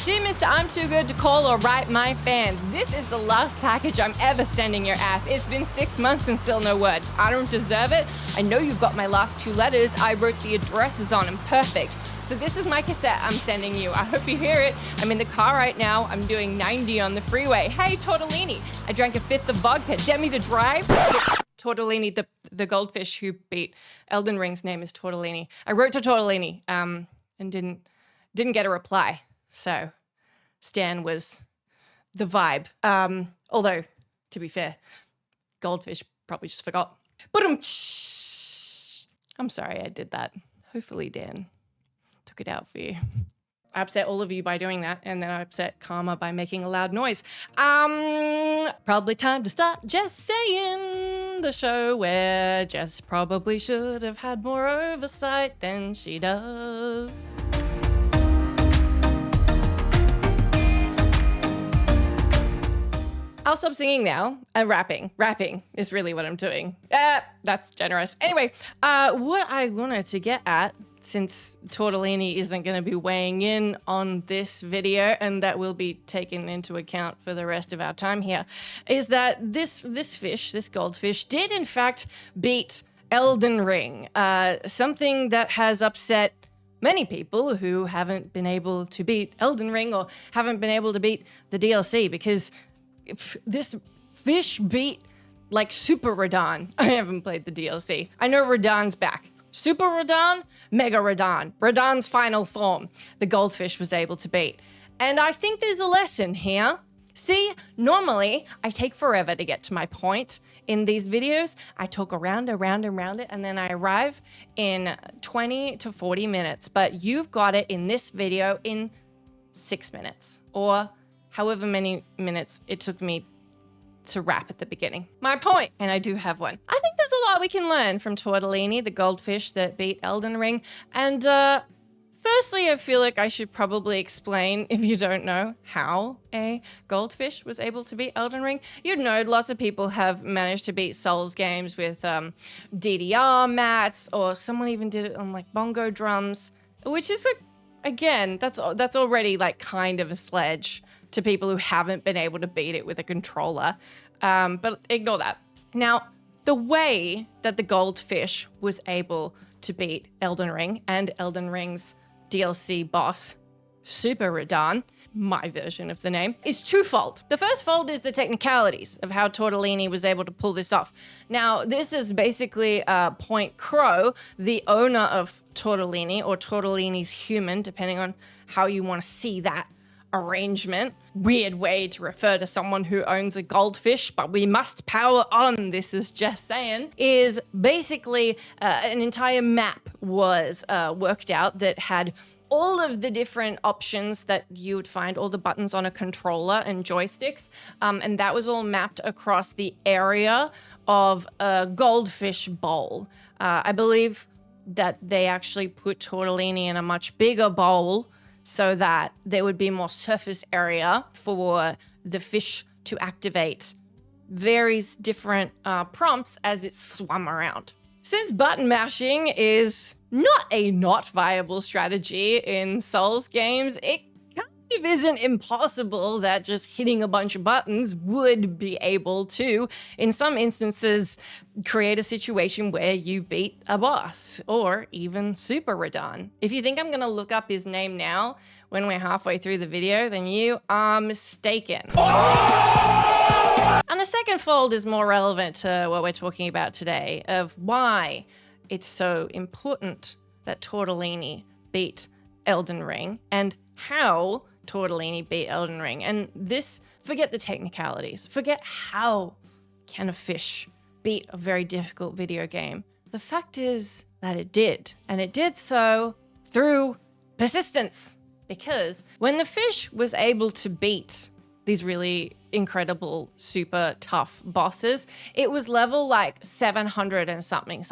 Dear Mr. I'm Too Good to Call or Write My fans, this is the last package I'm ever sending your ass. It's been 6 months and still no word. I don't deserve it. I know you got my last 2 letters. I wrote the addresses on them perfect. So this is my cassette I'm sending you. I hope you hear it. I'm in the car right now. I'm doing 90 on the freeway. Hey, Tortellini, I drank a 5th of vodka. Dare me to drive? Tortellini, the goldfish who beat Elden Ring's name is Tortellini. I wrote to Tortellini and didn't get a reply. So Stan was the vibe. Although, to be fair, Goldfish probably just forgot. But I'm sorry I did that. Hopefully Dan took it out for you. I upset all of you by doing that, and then I upset Karma by making a loud noise. Probably time to start Just Saying, the show where Jess probably should have had more oversight than she does. I'll stop singing now. Rapping is really what I'm doing. That's generous. Anyway, what I wanted to get at, since Tortellini isn't going to be weighing in on this video, and that will be taken into account for the rest of our time here, is that this goldfish, did in fact beat Elden Ring, something that has upset many people who haven't been able to beat Elden Ring or haven't been able to beat the DLC, because this fish beat like Super Radahn. I haven't played the DLC. I know Radahn's back. Super Radahn, Mega Radahn, Radahn's final form, the goldfish was able to beat. And I think there's a lesson here. See, normally I take forever to get to my point in these videos. I talk around it, and then I arrive in 20 to 40 minutes. But you've got it in this video in 6 minutes, or however many minutes it took me to rap at the beginning. My point, and I do have one. I think there's a lot we can learn from Tortellini, the goldfish that beat Elden Ring. And firstly, I feel like I should probably explain, if you don't know, how a goldfish was able to beat Elden Ring. You'd know lots of people have managed to beat Souls games with DDR mats, or someone even did it on like bongo drums, which is again, that's already like kind of a sledge to people who haven't been able to beat it with a controller. But ignore that. Now, the way that the goldfish was able to beat Elden Ring and Elden Ring's DLC boss, Super Radahn, my version of the name, is twofold. The first fold is the technicalities of how Tortellini was able to pull this off. Now, this is basically Point Crow, the owner of Tortellini, or Tortellini's human, depending on how you want to see that arrangement. Weird way to refer to someone who owns a goldfish, but we must power on. This is Just Saying. Is basically an entire map was worked out that had all of the different options that you would find, all the buttons on a controller and joysticks, and that was all mapped across the area of a goldfish bowl. I believe that they actually put Tortellini in a much bigger bowl so that there would be more surface area for the fish to activate various different prompts as it swam around. Since button mashing is not viable strategy in Souls games, it kind of isn't impossible that just hitting a bunch of buttons would be able to, in some instances, create a situation where you beat a boss, or even Super Radahn. If you think I'm gonna look up his name now when we're halfway through the video, then you are mistaken. And the second fold is more relevant to what we're talking about today, of why it's so important that Tortellini beat Elden Ring, and how Tortellini beat Elden Ring. And this, forget the technicalities, forget how can a fish beat a very difficult video game. The fact is that it did, and it did so through persistence. Because when the fish was able to beat these really incredible, super tough bosses, it was level like 700 and something.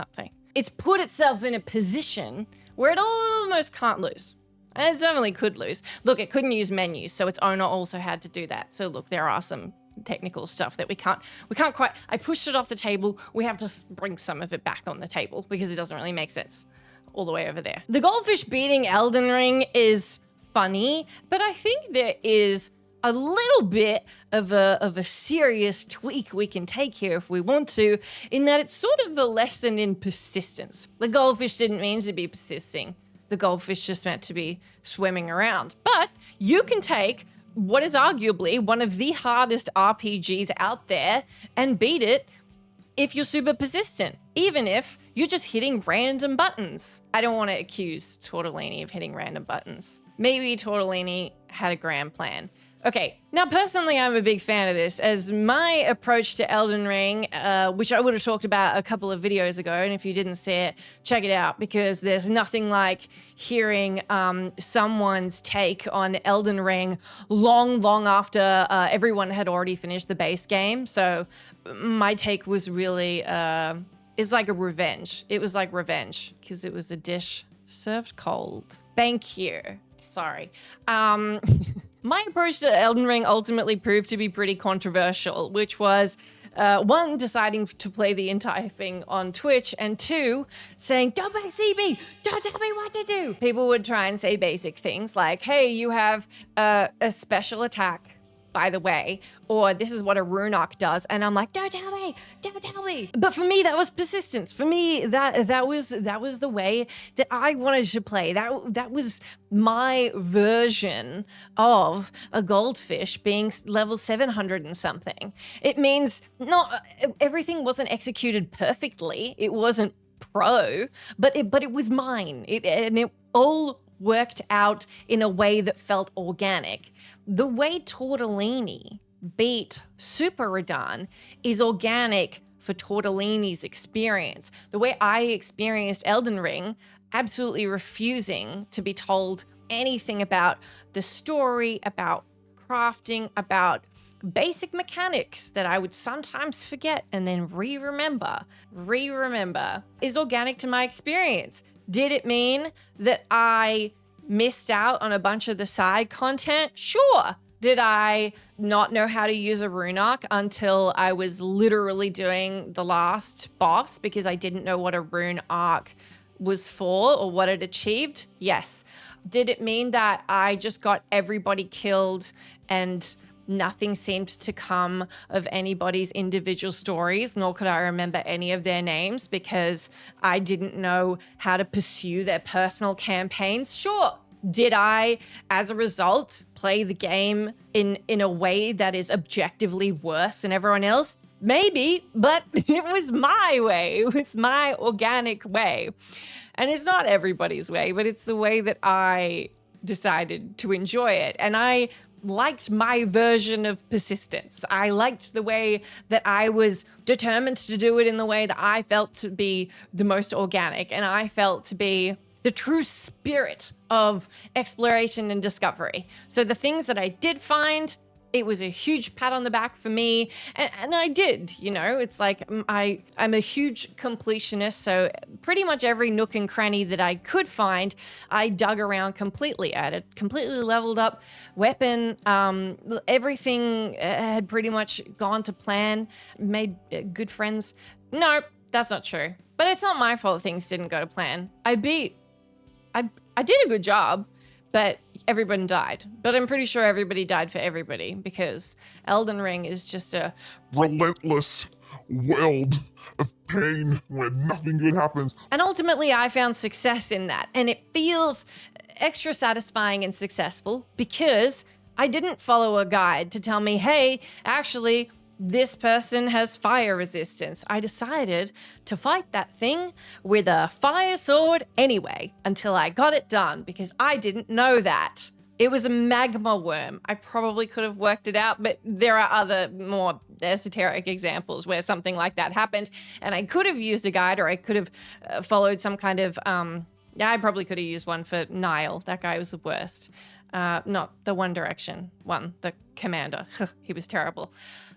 It's put itself in a position where it almost can't lose. And it definitely could lose. Look, it couldn't use menus, so its owner also had to do that. So look, there are some technical stuff that we can't quite, I pushed it off the table. We have to bring some of it back on the table because it doesn't really make sense all the way over there. The goldfish beating Elden Ring is funny, but I think there is a little bit of a serious tweak we can take here if we want to, in that it's sort of a lesson in persistence. The goldfish didn't mean to be persisting. The goldfish just meant to be swimming around. But you can take what is arguably one of the hardest RPGs out there and beat it if you're super persistent, even if you're just hitting random buttons. I don't want to accuse Tortellini of hitting random buttons. Maybe Tortellini had a grand plan. Okay, now personally, I'm a big fan of this, as my approach to Elden Ring, which I would have talked about a couple of videos ago, and if you didn't see it, check it out, because there's nothing like hearing someone's take on Elden Ring long after everyone had already finished the base game. So my take was really, it's like a revenge. It was like revenge, because it was a dish served cold. Thank you. Sorry. My approach to Elden Ring ultimately proved to be pretty controversial, which was, one, deciding to play the entire thing on Twitch, and two, saying, don't backseat me, don't tell me what to do. People would try and say basic things like, hey, you have a special attack, by the way, or this is what a rune arc does, and I'm like, don't tell me. But for me, that was persistence. For me, that was the way that I wanted to play. That was my version of a goldfish being level 700 and something. It means not everything wasn't executed perfectly. It wasn't pro, but it was mine. It all worked out in a way that felt organic. The way Tortellini beat Super Radahn is organic for Tortellini's experience. The way I experienced Elden Ring, absolutely refusing to be told anything about the story, about crafting, about basic mechanics that I would sometimes forget and then re-remember, is organic to my experience. Did it mean that I missed out on a bunch of the side content? Sure. Did I not know how to use a rune arc until I was literally doing the last boss because I didn't know what a rune arc was for or what it achieved? Yes. Did it mean that I just got everybody killed and nothing seemed to come of anybody's individual stories, nor could I remember any of their names because I didn't know how to pursue their personal campaigns? Sure. Did I, as a result, play the game in a way that is objectively worse than everyone else? Maybe, but it was my way. It was my organic way. And it's not everybody's way, but it's the way that I decided to enjoy it. And I liked my version of persistence. I liked the way that I was determined to do it in the way that I felt to be the most organic, and I felt to be the true spirit of exploration and discovery. So the things that I did find, it was a huge pat on the back for me, and I did, you know, it's like I'm a huge completionist, so pretty much every nook and cranny that I could find, I dug around completely. I had a completely leveled up weapon, everything had pretty much gone to plan, made good friends. No, that's not true, but it's not my fault things didn't go to plan. I did a good job, but everyone died. But I'm pretty sure everybody died for everybody because Elden Ring is just a relentless world of pain where nothing good happens. And ultimately, I found success in that. And it feels extra satisfying and successful because I didn't follow a guide to tell me, hey, actually, this person has fire resistance. I decided to fight that thing with a fire sword anyway until I got it done because I didn't know that. It was a magma worm. I probably could have worked it out, but there are other more esoteric examples where something like that happened and I could have used a guide or I could have followed some kind of, I probably could have used one for Niall. That guy was the worst. Not the One Direction one, the commander. He was terrible.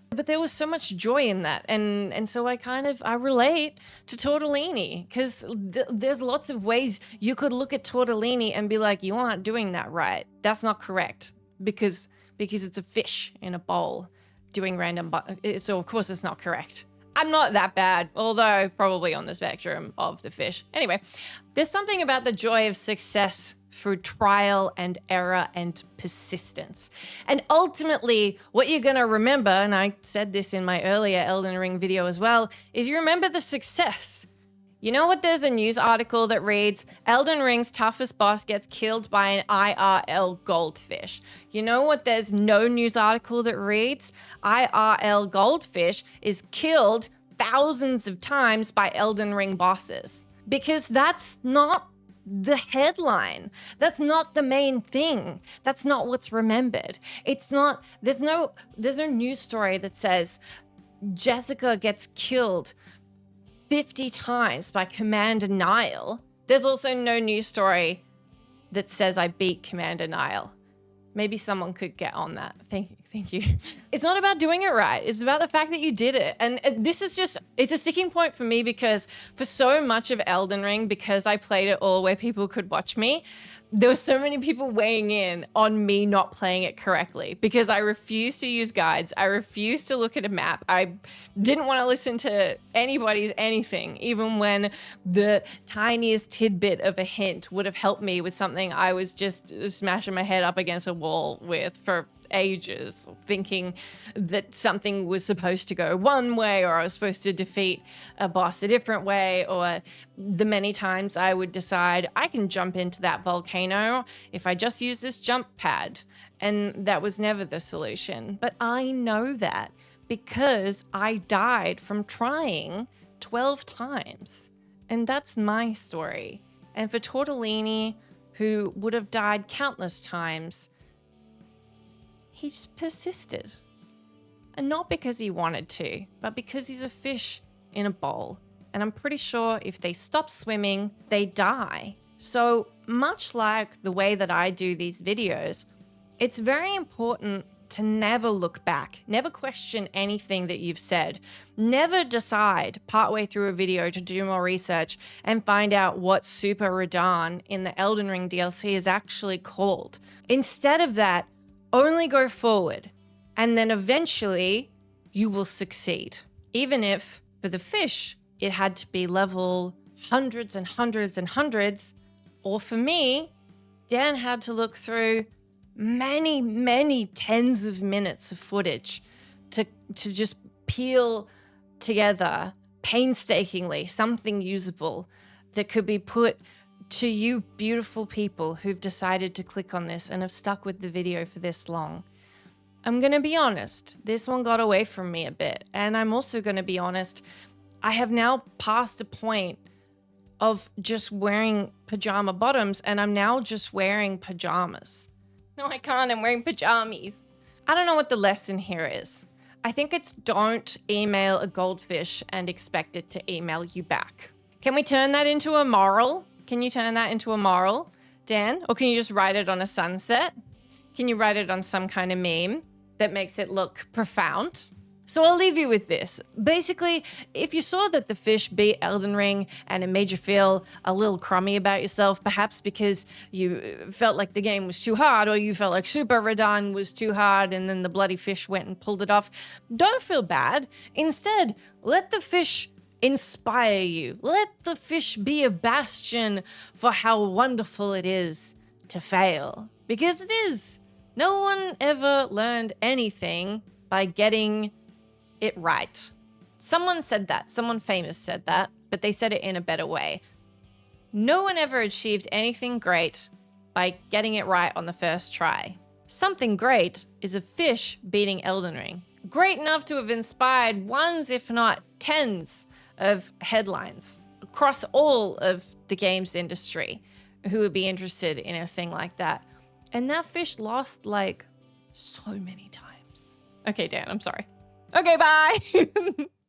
But there was so much joy in that. And so I relate to Tortellini because there's lots of ways you could look at Tortellini and be like, you aren't doing that right. That's not correct because it's a fish in a bowl doing random, so of course it's not correct. I'm not that bad, although probably on the spectrum of the fish. Anyway, there's something about the joy of success through trial and error and persistence. And ultimately, what you're going to remember, and I said this in my earlier Elden Ring video as well, is you remember the success. You know what? There's a news article that reads, Elden Ring's toughest boss gets killed by an IRL goldfish. You know what? There's no news article that reads, IRL goldfish is killed thousands of times by Elden Ring bosses. Because that's not the headline. That's not the main thing. That's not what's remembered. It's not, there's no news story that says Jessica gets killed 50 times by Commander Nile. There's also no news story that says I beat Commander Nile. Maybe someone could get on that. Thank you. It's not about doing it right. It's about the fact that you did it. And this is just, it's a sticking point for me because for so much of Elden Ring, because I played it all where people could watch me, there were so many people weighing in on me not playing it correctly because I refused to use guides. I refused to look at a map. I didn't want to listen to anybody's anything, even when the tiniest tidbit of a hint would have helped me with something I was just smashing my head up against a wall with for ages, thinking that something was supposed to go one way or I was supposed to defeat a boss a different way, or the many times I would decide I can jump into that volcano if I just use this jump pad, and that was never the solution. But I know that because I died from trying 12 times, and that's my story. And for Tortellini, who would have died countless times, he just persisted. And not because he wanted to, but because he's a fish in a bowl. And I'm pretty sure if they stop swimming, they die. So much like the way that I do these videos, it's very important to never look back, never question anything that you've said, never decide partway through a video to do more research and find out what Super Radahn in the Elden Ring DLC is actually called. Instead of that, only go forward, and then eventually you will succeed. Even if, for the fish, it had to be level hundreds and hundreds and hundreds, or for me, Dan had to look through many, many tens of minutes of footage to just peel together painstakingly something usable that could be put to you beautiful people who've decided to click on this and have stuck with the video for this long. I'm going to be honest, this one got away from me a bit. And I'm also going to be honest, I have now passed a point of just wearing pajama bottoms, and I'm now just wearing pajamas. No, I can't. I'm wearing pajamas. I don't know what the lesson here is. I think it's don't email a goldfish and expect it to email you back. Can we turn that into a moral? Can you turn that into a moral, Dan? Or can you just write it on a sunset? Can you write it on some kind of meme that makes it look profound? So I'll leave you with this. Basically, if you saw that the fish beat Elden Ring and it made you feel a little crummy about yourself, perhaps because you felt like the game was too hard, or you felt like Super Radahn was too hard and then the bloody fish went and pulled it off, don't feel bad. Instead, let the fish inspire you. Let the fish be a bastion for how wonderful it is to fail. Because it is. No one ever learned anything by getting it right. Someone said that. Someone famous said that, but they said it in a better way. No one ever achieved anything great by getting it right on the first try. Something great is a fish beating Elden Ring. Great enough to have inspired ones, if not tens, of headlines across all of the games industry who would be interested in a thing like that. And that fish lost like so many times. Okay, Dan, I'm sorry. Okay, bye.